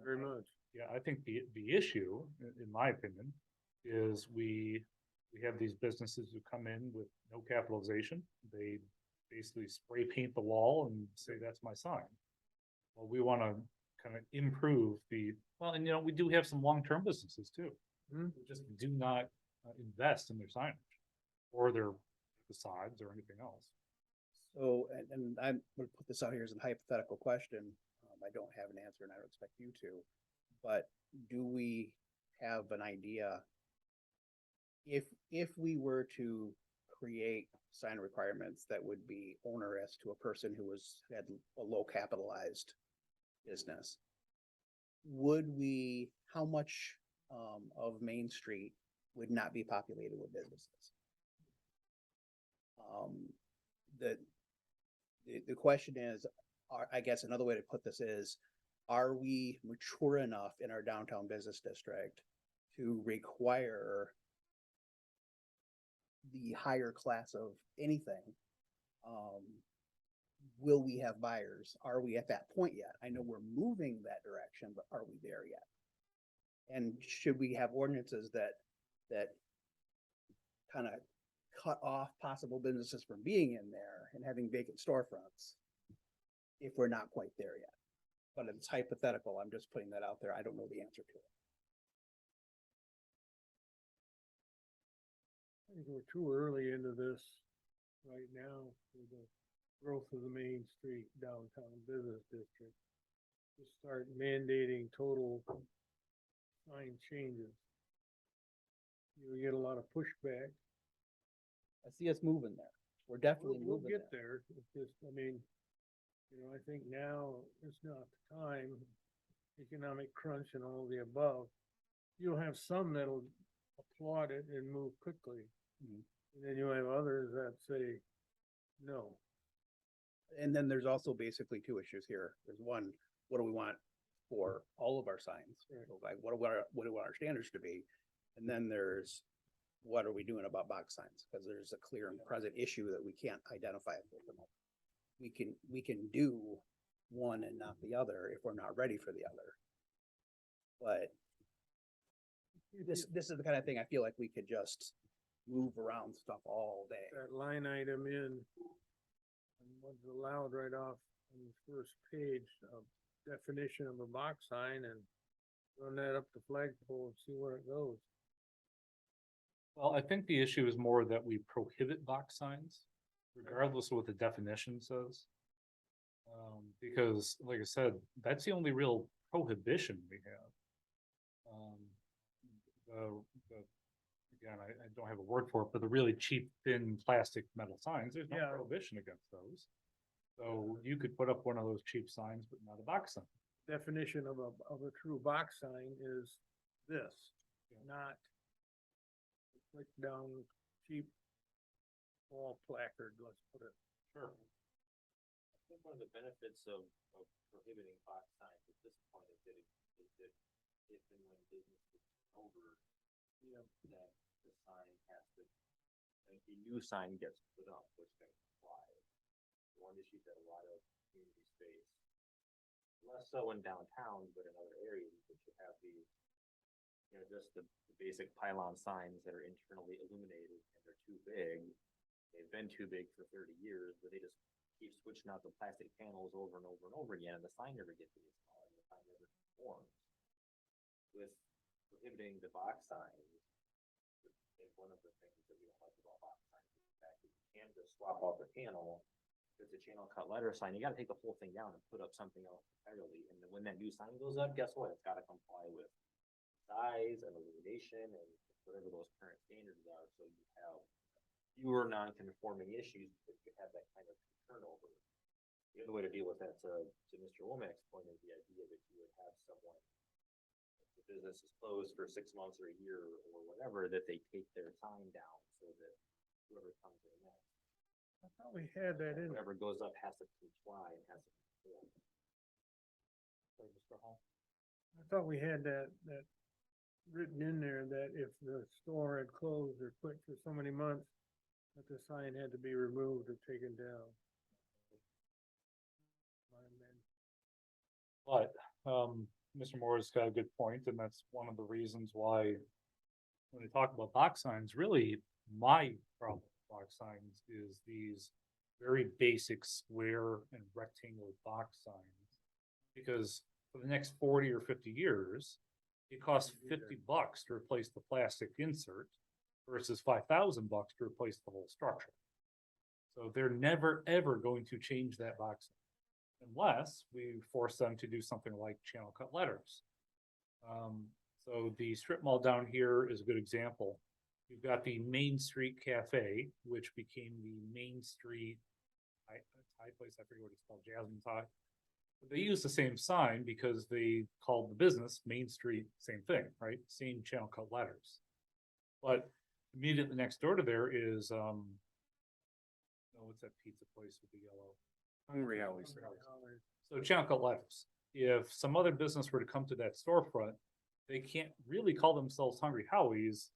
Very much. Yeah, I think the issue, in my opinion, is we have these businesses who come in with no capitalization. They basically spray paint the wall and say, that's my sign. Well, we want to kind of improve well, and we do have some long-term businesses too. Hmm. Who just do not invest in their signage or their facades or anything else. So, and I'm gonna put this out here as a hypothetical question. I don't have an answer and I don't expect you to. But do we have an idea? If we were to create sign requirements that would be onerous to a person who had a low capitalized business, how much of Main Street would not be populated with businesses? The question is, I guess another way to put this is, are we mature enough in our downtown business district to require the higher class of anything? Will we have buyers? Are we at that point yet? I know we're moving that direction, but are we there yet? And should we have ordinances that kind of cut off possible businesses from being in there and having vacant storefronts if we're not quite there yet? But it's hypothetical. I'm just putting that out there. I don't know the answer to it. I think we're too early into this right now with the growth of the Main Street downtown business district to start mandating total sign changes. You get a lot of pushback. I see us moving there. We're definitely We'll moving get there. there. It's just, I mean, I think now is not the time, economic crunch and all the above. You'll have some that'll applaud it and move quickly. Mhm. And then you'll have others that say, no. And then there's also basically two issues here. There's one, what do we want for all of our signs? Right. So like, what do we want our standards to be? And then there's, what are we doing about box signs? Because there's a clear and present issue that we can't identify at the moment. We can do one and not the other if we're not ready for the other. But this is the kind of thing I feel like we could just move around stuff all day. That line item in, and what's allowed right off on the first page of definition of a box sign and run that up the flagpole and see where it goes. Well, I think the issue is more that we prohibit box signs, regardless of what the definition says. Because like I said, that's the only real prohibition we have. Again, I don't have a word for it, but the really cheap, thin plastic metal signs, there's no Yeah. prohibition against those. So you could put up one of those cheap signs, but not a box sign. Definition of a true box sign is this, not click down cheap wall placard, let's put it. Sure. I think one of the benefits of prohibiting box signs at this point is that if and when business is over, that the sign has to, like, a new sign gets put up, which can apply. One issue that a lot of community space, less so in downtown, but in other areas, that you have these, just the basic pylon signs that are internally illuminated and they're too big. They've been too big for 30 years, but they just keep switching out the plastic panels over and over and over again, and the sign never gets any smaller, and the sign never forms. With prohibiting the box signs, I think one of the things that we don't like about box signs is fact, you can't just swap out the panel. It's a channel cut letter sign, you gotta take the whole thing down and put up something else entirely, and then when that new sign goes up, guess what? It's gotta comply with size and illumination and whatever those current standards are, so you have fewer non-conforming issues, but you have that kind of turnover. The other way to deal with that, to Mr. Womack's point, is the idea that you would have someone, if the business is closed for 6 months or a year or whatever, that they take their sign down so that whoever comes in next, I thought we had that in. whatever goes up has to comply and has to conform. Sorry, Mr. Hall. I thought we had that written in there that if the store had closed or quit for so many months, that the sign had to be removed or taken down. But, Mr. Moore's got a good point, and that's one of the reasons why when we talk about box signs, really, my problem with box signs is these very basic square and rectangular box signs. Because for the next 40 or 50 years, it costs $50 to replace the plastic insert versus $5,000 to replace the whole structure. So they're never, ever going to change that box sign unless we force them to do something like channel cut letters. So the strip mall down here is a good example. You've got the Main Street Cafe, which became the Main Street Thai place, I forget what it's called, Jasmine Thai. But they use the same sign because they called the business Main Street, same thing, right? Same channel cut letters. But immediately next door to there is, oh, what's that pizza place with the yellow? Hungry Howie's. So channel cut letters. If some other business were to come to that storefront, they can't really call themselves Hungry Howie's,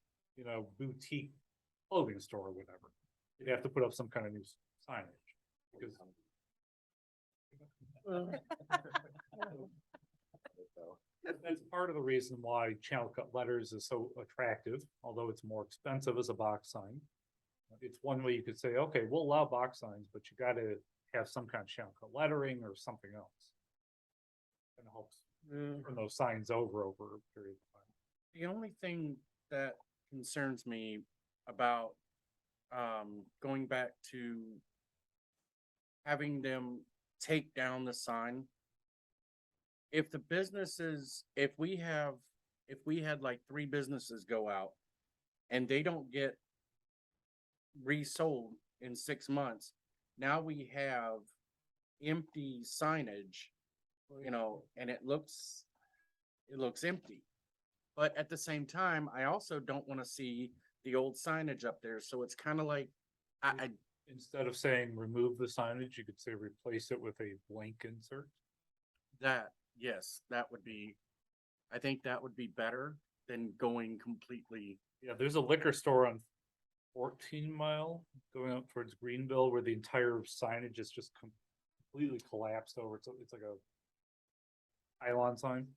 boutique clothing store or whatever. They'd have to put up some kind of new signage because. That's part of the reason why channel cut letters is so attractive, although it's more expensive as a box sign. It's one way you could say, okay, we'll allow box signs, but you gotta have some kind of channel cut lettering or something else. Kind of helps turn those signs over a period of time. The only thing that concerns me about going back to having them take down the sign. If the businesses, if we had like 3 businesses go out and they don't get resold in 6 months, now we have empty signage, and it looks empty. But at the same time, I also don't want to see the old signage up there. So it's kind of like, Instead of saying remove the signage, you could say replace it with a blank insert. yes, I think that would be better than going completely. Yeah, there's a liquor store on 14 Mile going up towards Greenville where the entire signage is just completely collapsed over. It's like a pylon sign.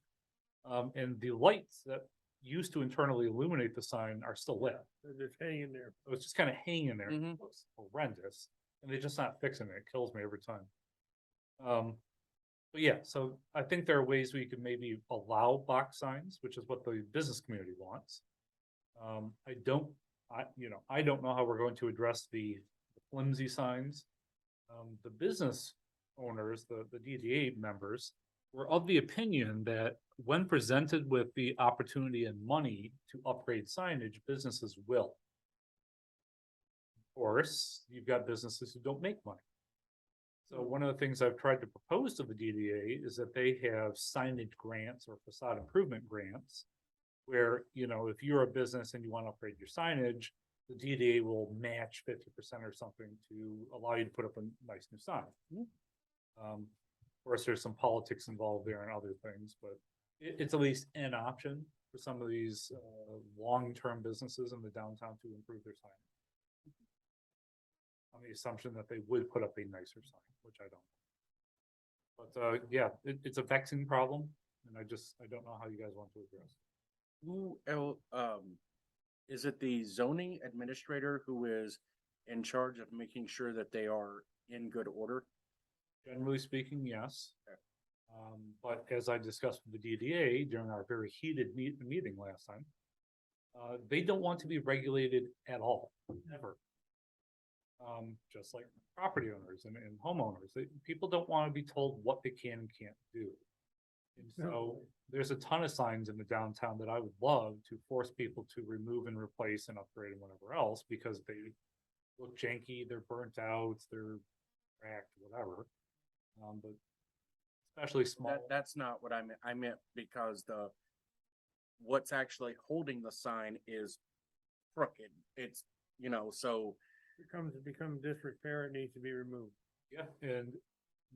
And the lights that used to internally illuminate the sign are still lit. They're just hanging there. So it's just kind of hanging there. Mhm. It looks horrendous. And they're just not fixing it. It kills me every time. But yeah, so I think there are ways we could maybe allow box signs, which is what the business community wants. I don't know how we're going to address the flimsy signs. The business owners, the DDA members, were of the opinion that when presented with the opportunity and money to upgrade signage, businesses will. Of course, you've got businesses who don't make money. So one of the things I've tried to propose to the DDA is that they have signage grants or facade improvement grants where, if you're a business and you want to upgrade your signage, the DDA will match 50% or something to allow you to put up a nice new sign. Of course, there's some politics involved there and other things, but it's at least an option for some of these long-term businesses in the downtown to improve their signage. On the assumption that they would put up a nicer sign, which I don't. But yeah, it's a vexing problem, and I don't know how you guys want to address it. Who else, is it the zoning administrator who is in charge of making sure that they are in good order? Generally speaking, yes. Okay. But as I discussed with the DDA during our very heated meeting last time, they don't want to be regulated at all, never. Just like property owners and homeowners, people don't want to be told what they can and can't do. And so there's a ton of signs in the downtown that I would love to force people to remove and replace and upgrade and whatever else, because they look janky, they're burnt out, they're cracked, whatever. But especially small. That's not what I meant. I meant because what's actually holding the sign is crooked. It's, so Become disrepair, it needs to be removed. Yeah, and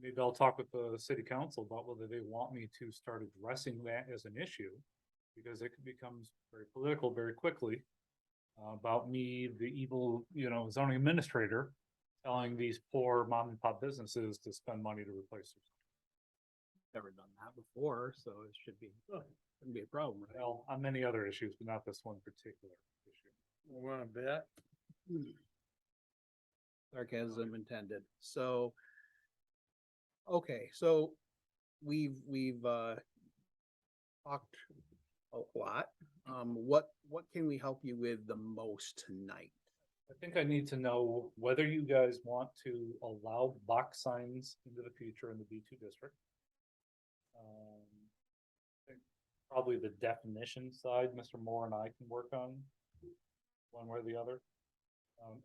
maybe I'll talk with the city council about whether they want me to start addressing that as an issue. Because it becomes very political very quickly. About me, the evil, zoning administrator, telling these poor mom and pop businesses to spend money to replace their. Never done that before, so it shouldn't be a problem, right? Well, on many other issues, but not this one particular issue. Wanna bet? Sarcasm intended. So, okay, so we've talked a lot. What can we help you with the most tonight? I think I need to know whether you guys want to allow box signs into the future in the B2 district. I think probably the definition side, Mr. Moore and I can work on one way or the other.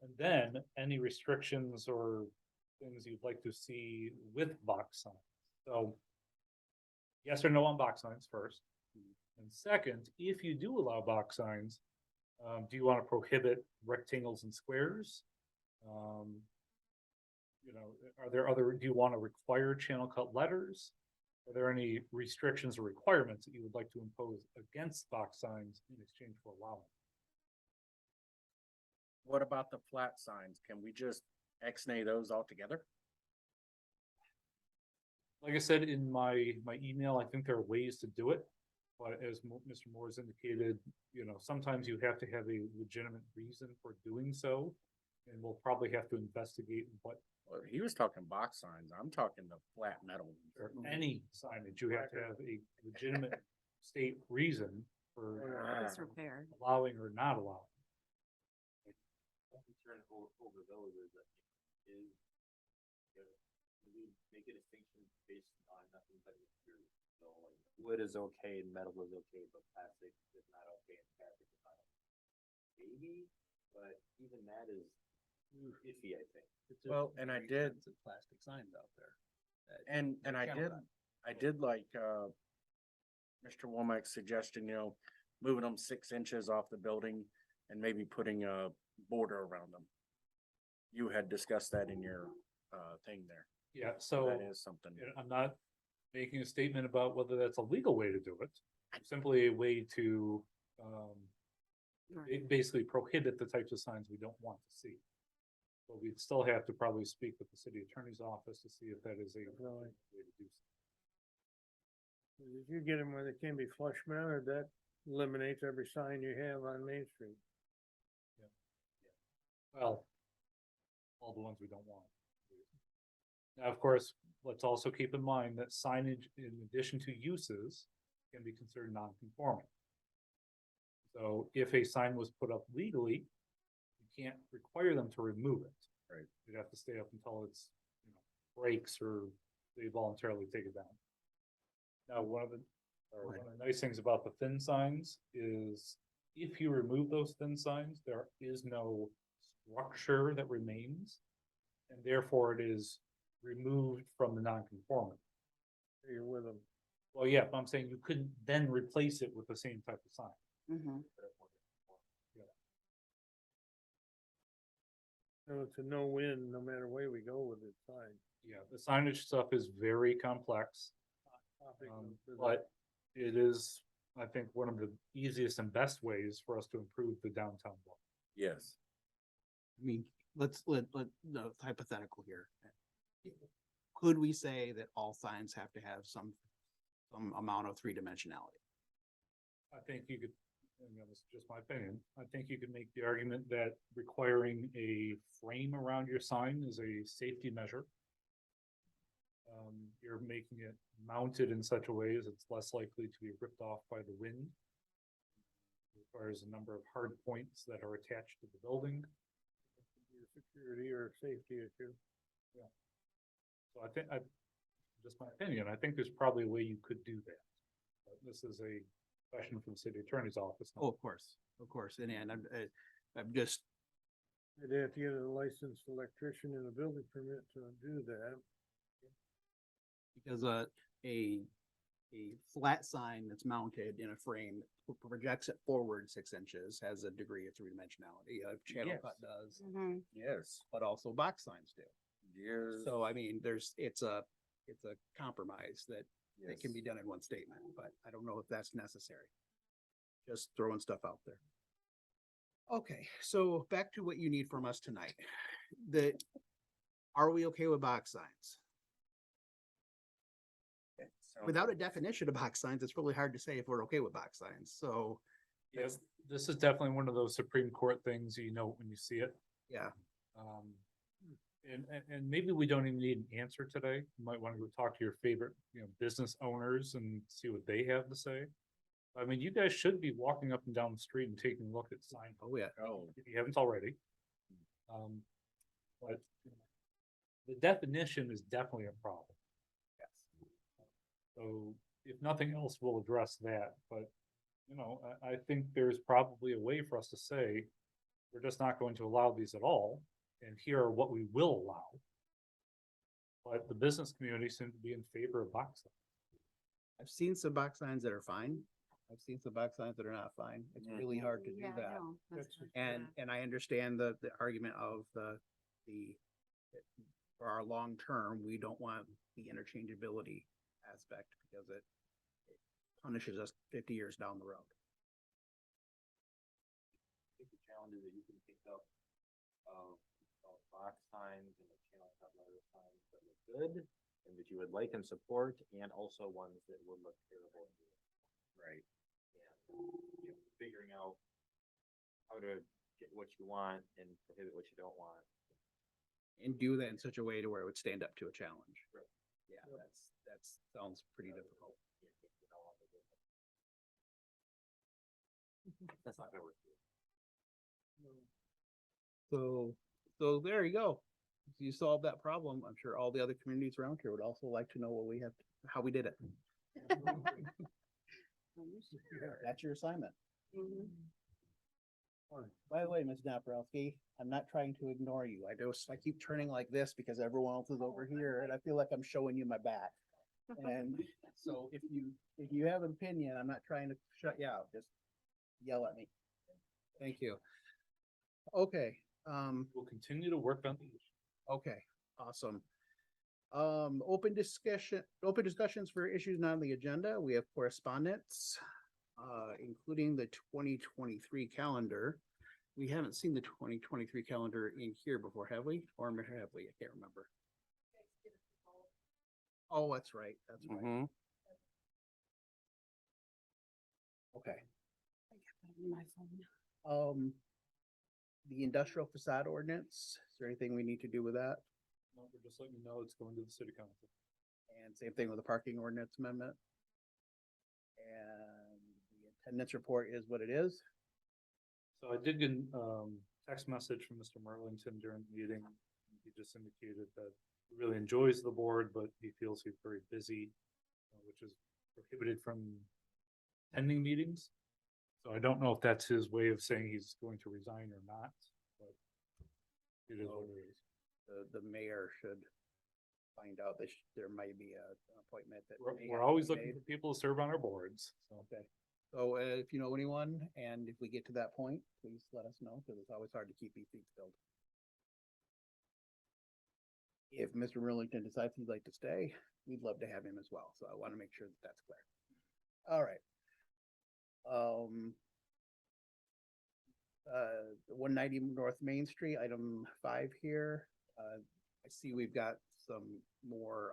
And then any restrictions or things you'd like to see with box signs. So yes or no on box signs first. And second, if you do allow box signs, do you want to prohibit rectangles and squares? Are there do you want to require channel cut letters? Are there any restrictions or requirements that you would like to impose against box signs in exchange for allowing? what about the flat signs? Can we just X-nay those altogether? Like I said in my email, I think there are ways to do it. But as Mr. Moore has indicated, sometimes you have to have a legitimate reason for doing so. And we'll probably have to investigate what. Well, he was talking box signs. I'm talking the flat metal. Or any signage, you have to have a legitimate state reason for Disrepair. allowing or not allowing. Concern over those is that is, we make a distinction based on nothing but material. So like wood is okay and metal is okay, but plastic is not okay and plastic is not okay. Maybe, but even that is iffy, I think. Well, and I did, Plastic signs out there. and I did like, Mr. Womack's suggestion, moving them 6 inches off the building and maybe putting a border around them. You had discussed that in your, thing there. Yeah, so That is something. I'm not making a statement about whether that's a legal way to do it. Simply a way to basically prohibit the types of signs we don't want to see. But we'd still have to probably speak with the city attorney's office to see if that is a way to do so. If you get them where they can be flush mounted, that eliminates every sign you have on Main Street. Well, all the ones we don't want. Now, of course, let's also keep in mind that signage, in addition to uses, can be considered non-conforming. So if a sign was put up legally, you can't require them to remove it. Right. You'd have to stay up until it's, breaks or they voluntarily take it down. Now, one of the nice things about the thin signs is if you remove those thin signs, there is no structure that remains. And therefore it is removed from the non-conforming. You're with them. Well, yeah, but I'm saying you couldn't then replace it with the same type of sign. Mhm. So it's a no-win, no matter way we go with it, sign. Yeah, the signage stuff is very complex, but it is, I think, one of the easiest and best ways for us to improve the downtown look. Yes. I mean, let no hypothetical here. Could we say that all signs have to have some amount of three-dimensionality? I think you could, this is just my opinion, I think you could make the argument that requiring a frame around your sign is a safety measure. You're making it mounted in such a way as it's less likely to be ripped off by the wind. It requires a number of hard points that are attached to the building. be a security or safety issue. So I think, just my opinion, I think there's probably a way you could do that. But this is a question from the city attorney's office. Oh, of course, and I'm just, They'd have to get a licensed electrician and a building permit to do that. because a flat sign that's mounted in a frame projects it forward 6 inches has a degree of three-dimensionality. A channel Yes. cut does, Yes. but also box signs do. Yes. So I mean, it's a compromise that it can be done in one statement, but I don't know if that's necessary. Just throwing stuff out there. Okay, so back to what you need from us tonight. Are we okay with box signs? Without a definition of box signs, it's really hard to say if we're okay with box signs, so, Yes, this is definitely one of those Supreme Court things, you know, when you see it. yeah. And maybe we don't even need an answer today. You might want to go talk to your favorite, business owners and see what they have to say. I mean, you guys should be walking up and down the street and taking a look at sign, Oh, yeah. Oh, if you haven't already. But the definition is definitely a problem. Yes. So if nothing else, we'll address that, but, I think there's probably a way for us to say, we're just not going to allow these at all, and here are what we will allow. But the business community seems to be in favor of box signs. I've seen some box signs that are fine. I've seen some box signs that are not fine. It's really hard to do Yeah, I that. know. That's That's- what- And I understand the argument of for our long term, we don't want the interchangeability aspect because it punishes us 50 years down the road. I think the challenge is that you can pick up, box signs and the channel cut letter signs that look good and that you would like and support, and also ones that would look terrible. right. And, figuring out how to get what you want and prohibit what you don't want. And do that in such a way to where it would stand up to a challenge. Right. Yeah, that sounds pretty difficult. That's not gonna work. So there you go. If you solve that problem, I'm sure all the other communities around here would also like to know what we have, how we did it. That's your assignment. Mhm. By the way, Ms. Naprowski, I'm not trying to ignore you. I keep turning like this because everyone else is over here and I feel like I'm showing you my back. And so if you have an opinion, I'm not trying to shut you out, just yell at me. Thank you. Okay, We'll continue to work on the issue. okay, awesome. Open discussions for issues not on the agenda. We have correspondence, including the 2023 calendar. We haven't seen the 2023 calendar in here before, have we? Or have we? I can't remember. Oh, that's right, that's right. Mhm. Okay. I got that on my phone. The industrial facade ordinance, is there anything we need to do with that? No, we're just letting you know it's going to the city council. And same thing with the parking ordinance amendment. And the attendance report is what it is. So I did get, text message from Mr. Merlington during the meeting. He just indicated that he really enjoys the board, but he feels he's very busy, which is prohibited from attending meetings. So I don't know if that's his way of saying he's going to resign or not, but it is what it is. The mayor should find out that there might be an appointment that. may We're have to always be looking made. for people to serve on our boards, so. Okay, so if you know anyone, and if we get to that point, please let us know, because it's always hard to keep these seats filled. If Mr. Rillington decides he'd like to stay, we'd love to have him as well, so I want to make sure that that's clear. All right. 190 North Main Street, item 5 here. I see we've got some more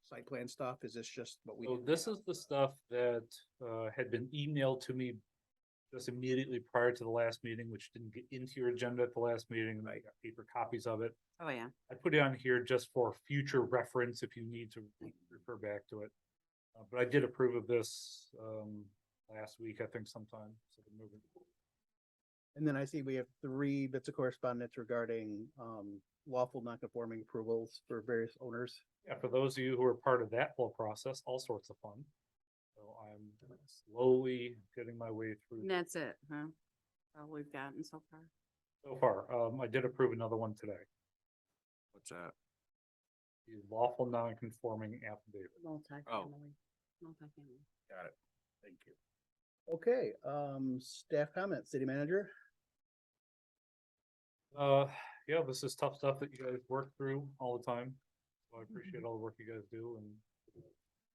site plan stuff. Is this just what we? So did? this is the stuff that had been emailed to me just immediately prior to the last meeting, which didn't get into your agenda at the last meeting, and I got paper copies of it. Oh, yeah. I put it on here just for future reference if you need to refer back to it. But I did approve of this last week, I think sometime, so we're moving. And then I see we have 3 bits of correspondence regarding lawful non-conforming approvals for various owners. Yeah, for those of you who are part of that whole process, all sorts of fun. So I'm slowly getting my way through And that's it, huh? All we've gotten so far. so far. I did approve another one today. What's that? The lawful non-conforming affidavit. Multi-family. Multi-family. Got it. Thank you. Okay, staff comments, city manager. Yeah, this is tough stuff that you guys work through all the time. So I appreciate all the work you guys do and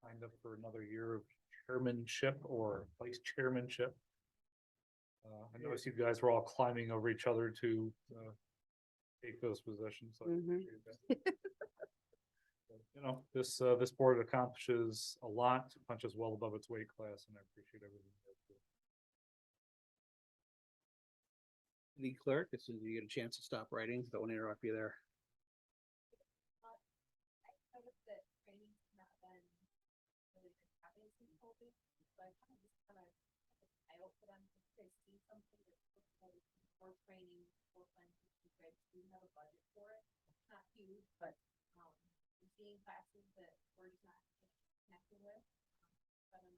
signed up for another year of chairmanship or vice chairmanship. I noticed you guys were all climbing over each other to take those positions. So I Mhm. appreciate that. But, you know, this board accomplishes a lot, punches well above its weight class, and I appreciate everything. you guys do. The clerk, as soon as you get a chance to stop writing, don't interrupt you there. I noticed that training's not been really happening since COVID, so I kind of just kind of I hope for them to see something that's for training, for planning, we have a budget for it. It's not huge, but we're seeing classes that we're just not connected with. But in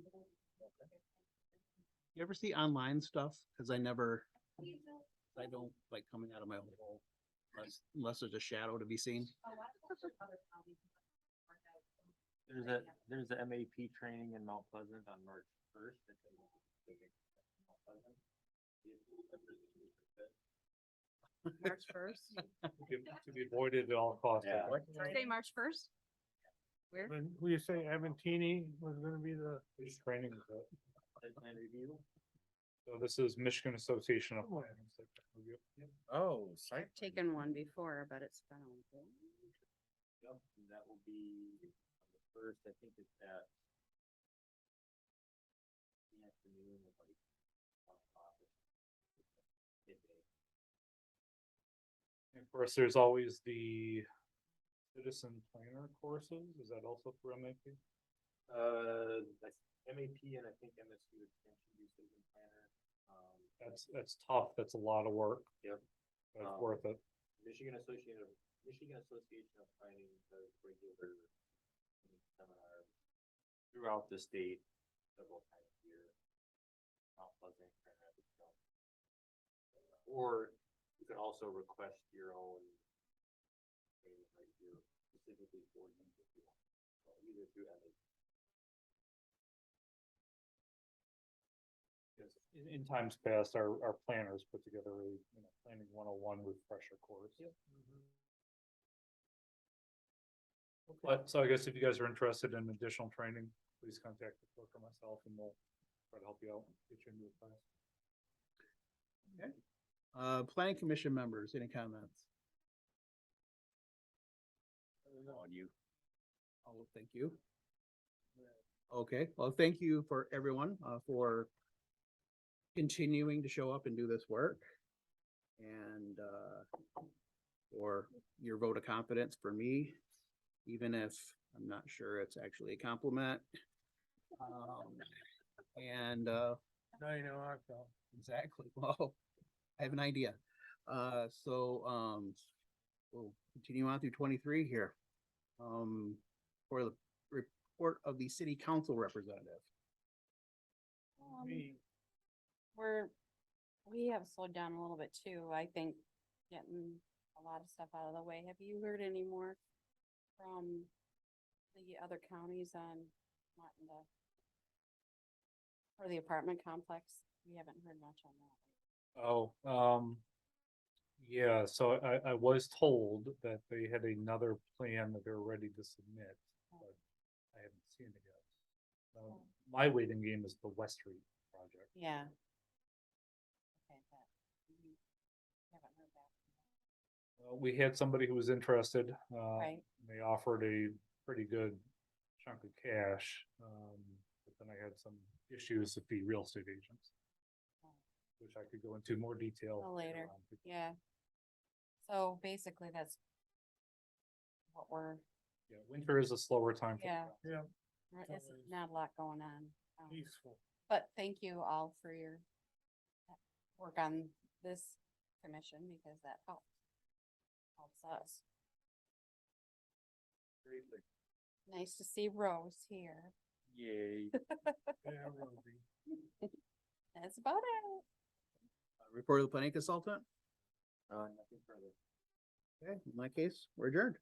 my way. You ever see online stuff? Cause I don't like coming out of my hole unless there's a shadow to be seen. There's a MAP training in Mount Pleasant on March 1st. March first. To be avoided at all costs. Yeah. Say March first? Where? When you say Aventini was gonna be the, This training is up. Site plan review. So this is Michigan Association of Planners. Oh, site. Taken one before, but it's been on. hold. Yep, and that will be on the first, I think it's at the afternoon of like 1 o'clock. Midday. And of course, there's always the citizen planner courses. Is that also through MAP? That's MAP and I think MSU extension use citizen planner. That's tough. That's a lot of work. Yep. But it's worth it. Michigan Association of Planning does regular seminars throughout the state several times a year. Mount Pleasant, Grand Rapids, or you can also request your own training right here specifically for you if you want. So either through MAP. Yes, in times past, our planners put together a, planning 101 refresher course. But, so I guess if you guys are interested in additional training, please contact the clerk or myself and we'll try to help you out, get you into a class. Planning commission members, any comments? On you. Oh, thank you. Okay, well, thank you for everyone, for continuing to show up and do this work. And, for your vote of confidence for me, even if I'm not sure it's actually a compliment. And, now you know how I felt. exactly, well, I have an idea. We'll continue on through 23 here. For the report of the city council representative. We have slowed down a little bit too, I think, getting a lot of stuff out of the way. Have you heard any more from the other counties on wanting to, or the apartment complex? We haven't heard much on that. Oh, yeah, so I was told that they had another plan that they're ready to submit, but I haven't seen it yet. My waiting game is the West Street project. Yeah. Okay, that, we haven't heard back. We had somebody who was interested, Right. they offered a pretty good chunk of cash. But then I had some issues with the real estate agents, which I could go into more detail. Oh, later. on. Yeah. So basically that's what we're, Yeah, winter is a slower time. for the Yeah. process. Yeah, it's not a lot going on. peaceful. But thank you all for your work on this commission because that helps us. Nice to see Rose here. Yay. Yeah, Rosie. That's about it. Report of the planning consultant? Nothing further. Okay, in my case, we're adjourned.